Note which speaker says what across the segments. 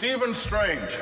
Speaker 1: Stephen Strange.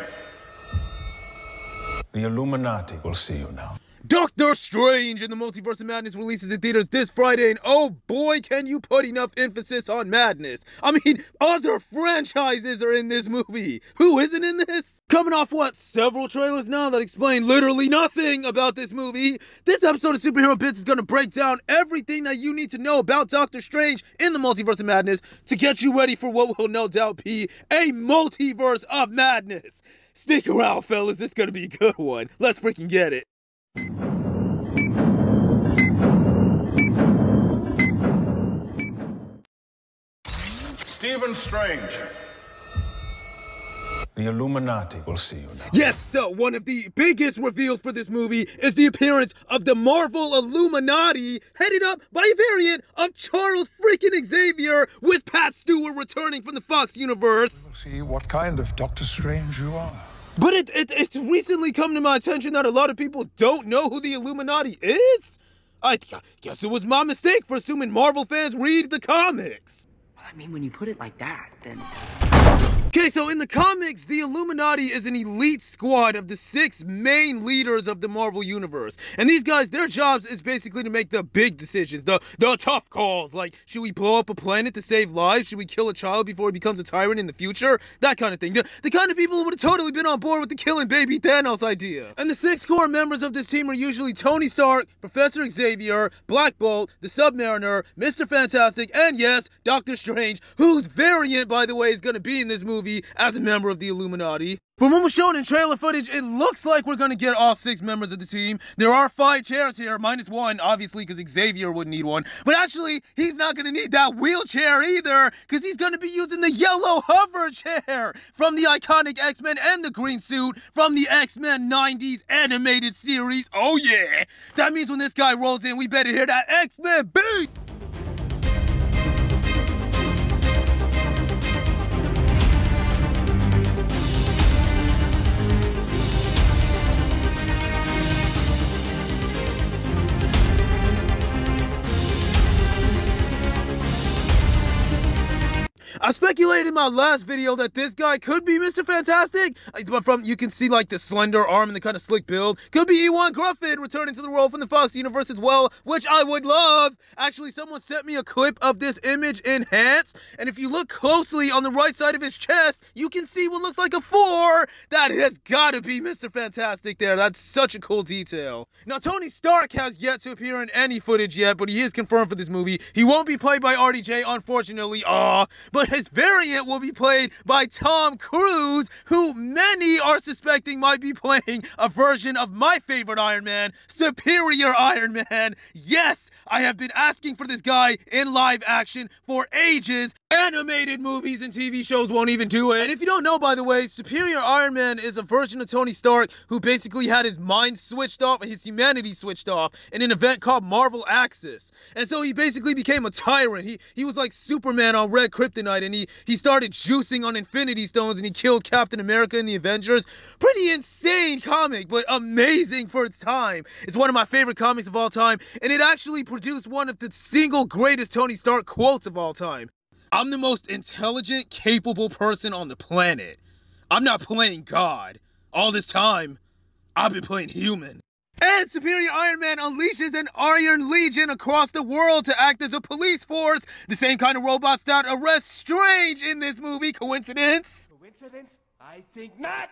Speaker 1: The Illuminati will see you now.
Speaker 2: Doctor Strange in the Multiverse of Madness releases in theaters this Friday, and oh boy, can you put enough emphasis on madness. I mean, other franchises are in this movie. Who isn't in this? Coming off, what, several trailers now that explain literally nothing about this movie, this episode of Superhero Bits is going to break down everything that you need to know about Doctor Strange in the Multiverse of Madness to get you ready for what will no doubt be a Multiverse of Madness. Stick around, fellas. This is going to be a good one. Let's freaking get it.
Speaker 1: Stephen Strange. The Illuminati will see you now.
Speaker 2: Yes, so one of the biggest reveals for this movie is the appearance of the Marvel Illuminati, headed up by a variant of Charles freaking Xavier, with Pat Stewart returning from the Fox universe.
Speaker 3: We'll see what kind of Doctor Strange you are.
Speaker 2: But it's recently come to my attention that a lot of people don't know who the Illuminati is. I guess it was my mistake for assuming Marvel fans read the comics.
Speaker 4: I mean, when you put it like that, then...
Speaker 2: Okay, so in the comics, the Illuminati is an elite squad of the 6 main leaders of the Marvel Universe. And these guys, their jobs is basically to make the big decisions, the tough calls, like, should we blow up a planet to save lives? Should we kill a child before he becomes a tyrant in the future? That kind of thing. The kind of people who would have totally been on board with the killing baby Thanos idea. And the 6 core members of this team are usually Tony Stark, Professor Xavier, Black Bolt, the Submariner, Mr. Fantastic, and yes, Doctor Strange, whose variant, by the way, is going to be in this movie as a member of the Illuminati. From what was shown in trailer footage, it looks like we're gonna get all 6 members of the team. There are 5 chairs here, minus 1, obviously, because Xavier would need one. But actually, he's not gonna need that wheelchair either, because he's gonna be using the yellow hover chair from the iconic X-Men and the green suit from the X-Men 90s animated series. Oh yeah! That means when this guy rolls in, we better hear that X-Men beat! I speculated in my last video that this guy could be Mr. Fantastic, but you can see like the slender arm and the kind of slick build. Could be Ewan Gruffin returning to the role from the Fox universe as well, which I would love. Actually, someone sent me a clip of this image enhanced, and if you look closely on the right side of his chest, you can see what looks like a 4. That has gotta be Mr. Fantastic there. That's such a cool detail. Now, Tony Stark has yet to appear in any footage yet, but he is confirmed for this movie. He won't be played by RDJ, unfortunately, but his variant will be played by Tom Cruise, who many are suspecting might be playing a version of my favorite Iron Man, Superior Iron Man. Yes, I have been asking for this guy in live action for ages. Animated movies and TV shows won't even do it. And if you don't know, by the way, Superior Iron Man is a version of Tony Stark who basically had his mind switched off and his humanity switched off in an event called Marvel Axis. And so he basically became a tyrant. He was like Superman on red kryptonite, and he started juicing on Infinity Stones, and he killed Captain America and the Avengers. Pretty insane comic, but amazing for its time. It's one of my favorite comics of all time, and it actually produced one of the single greatest Tony Stark quotes of all time. I'm the most intelligent, capable person on the planet. I'm not playing God. All this time, I've been playing human. And Superior Iron Man unleashes an Iron Legion across the world to act as a police force. The same kind of robots that arrest Strange in this movie. Coincidence?
Speaker 5: Coincidence? I think not.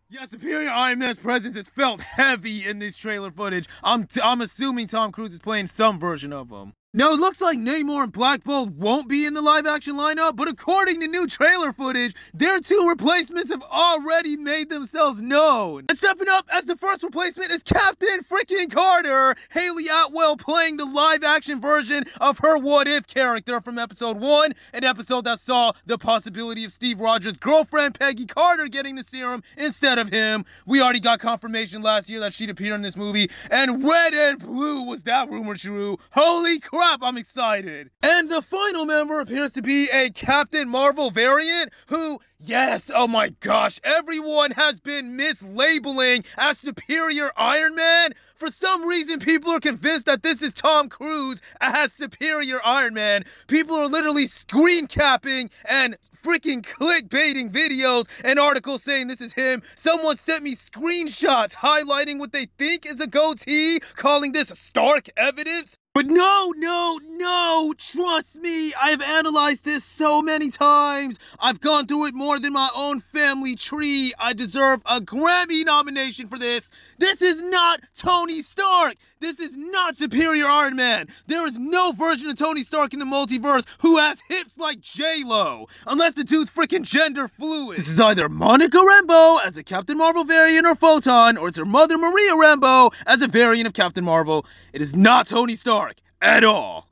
Speaker 2: Yeah, Superior Iron Man's presence is felt heavy in this trailer footage. I'm assuming Tom Cruise is playing some version of him. Now, it looks like Namor and Black Bolt won't be in the live-action lineup, but according to new trailer footage, their 2 replacements have already made themselves known. And stepping up as the first replacement is Captain freaking Carter, Haley Atwell playing the live-action version of her what-if character from episode 1, an episode that saw the possibility of Steve Rogers' girlfriend Peggy Carter getting the serum instead of him. We already got confirmation last year that she'd appear in this movie, and red and blue was that rumor true. Holy crap! I'm excited. And the final member appears to be a Captain Marvel variant who, yes, oh my gosh, everyone has been mislabeling as Superior Iron Man. For some reason, people are convinced that this is Tom Cruise as Superior Iron Man. People are literally screen capping and freaking clickbaiting videos and articles saying this is him. Someone sent me screenshots highlighting what they think is a goatee, calling this stark evidence. But no, trust me, I've analyzed this so many times. I've gone through it more than my own family tree. I deserve a Grammy nomination for this. This is not Tony Stark. This is not Superior Iron Man. There is no version of Tony Stark in the multiverse who has hips like J-Lo, unless the dude's freaking gender fluid. This is either Monica Rambeau as a Captain Marvel variant or Photon, or it's her mother Maria Rambeau as a variant of Captain Marvel. It is not Tony Stark at all.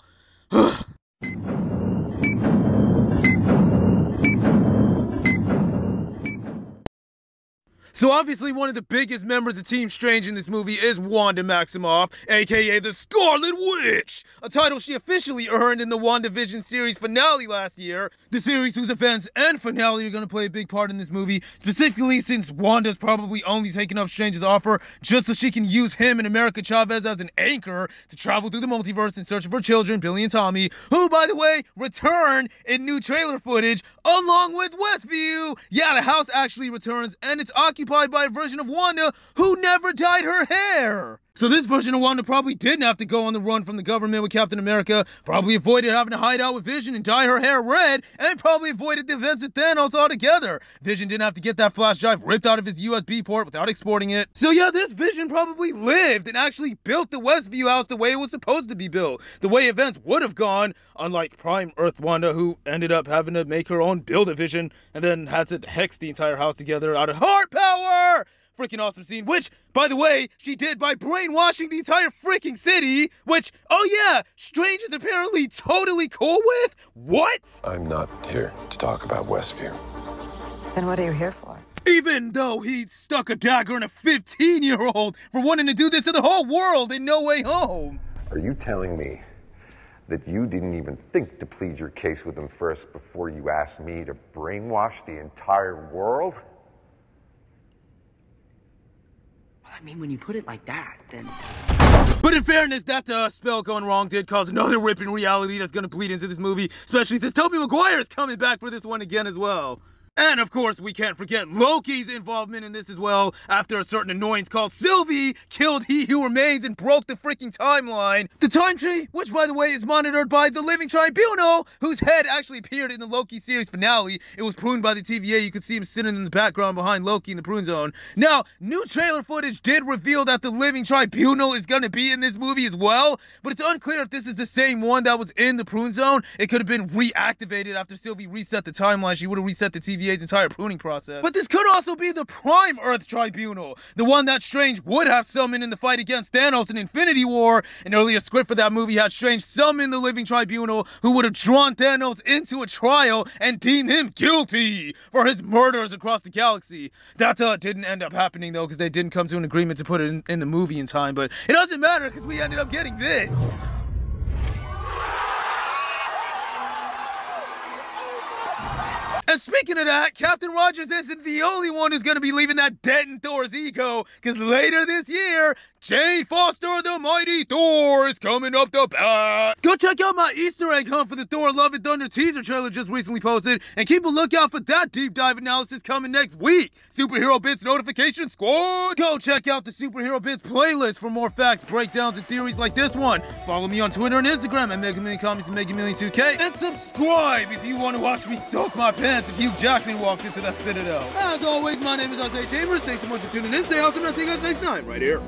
Speaker 2: So obviously one of the biggest members of Team Strange in this movie is Wanda Maximoff, aka the Scarlet Witch, a title she officially earned in the WandaVision series finale last year, the series whose events and finale are going to play a big part in this movie, specifically since Wanda's probably only taken up Strange's offer just so she can use him and America Chavez as an anchor to travel through the multiverse in search of her children, Billy and Tommy, who, by the way, return in new trailer footage along with WESTVIEW. Yeah, the house actually returns, and it's occupied by a version of Wanda who never dyed her hair. So this version of Wanda probably didn't have to go on the run from the government with Captain America, probably avoided having to hide out with Vision and dye her hair red, and probably avoided the events of Thanos altogether. Vision didn't have to get that flash drive ripped out of his USB port without exporting it. So yeah, this Vision probably lived and actually built the WESTVIEW house the way it was supposed to be built, the way events would have gone, unlike Prime Earth Wanda, who ended up having to make her own Build-A-Vision and then had to hex the entire house together out of heart power! Freaking awesome scene, which, by the way, she did by brainwashing the entire freaking city, which, oh yeah, Strange is apparently totally cool with? What?
Speaker 6: I'm not here to talk about Westview.
Speaker 7: Then what are you here for?
Speaker 2: Even though he stuck a dagger in a 15-year-old for wanting to do this to the whole world in No Way Home.
Speaker 6: Are you telling me that you didn't even think to plead your case with him first before you asked me to brainwash the entire world?
Speaker 4: I mean, when you put it like that, then...
Speaker 2: But in fairness, that spell gone wrong did cause another rip in reality that's gonna bleed into this movie, especially since Tobey Maguire is coming back for this one again as well. And of course, we can't forget Loki's involvement in this as well, after a certain annoyance called Sylvie killed He Who Remains and broke the freaking timeline. The time tree, which by the way is monitored by the Living Tribunal, whose head actually appeared in the Loki series finale. It was pruned by the TVA. You could see him sitting in the background behind Loki in the prune zone. Now, new trailer footage did reveal that the Living Tribunal is gonna be in this movie as well, but it's unclear if this is the same one that was in the prune zone. It could have been reactivated after Sylvie reset the timeline. She would have reset the TVA's entire pruning process. But this could also be the Prime Earth Tribunal, the one that Strange would have summoned in the fight against Thanos in Infinity War. An earlier script for that movie had Strange summon the Living Tribunal, who would have drawn Thanos into a trial and deemed him guilty for his murders across the galaxy. That didn't end up happening though, because they didn't come to an agreement to put it in the movie in time, but it doesn't matter because we ended up getting this. And speaking of that, Captain Rogers isn't the only one who's going to be leaving that dent in Thor's ego, because later this year, Jane Foster the Mighty Thor is coming up the bat. Go check out my Easter egg hunt for the Thor Love and Thunder teaser trailer just recently posted, and keep a lookout for that deep dive analysis coming next week. Superhero Bits Notification Squad! Go check out the Superhero Bits playlist for more facts, breakdowns, and theories like this one. Follow me on Twitter and Instagram at Megamillioncomix and Megamillion2K, and subscribe if you want to watch me soak my pants if Hugh Jackman walks into that citadel. As always, my name is Isaiah Chambers. Thanks so much for tuning in. Stay awesome, and I'll see you guys next time, right here.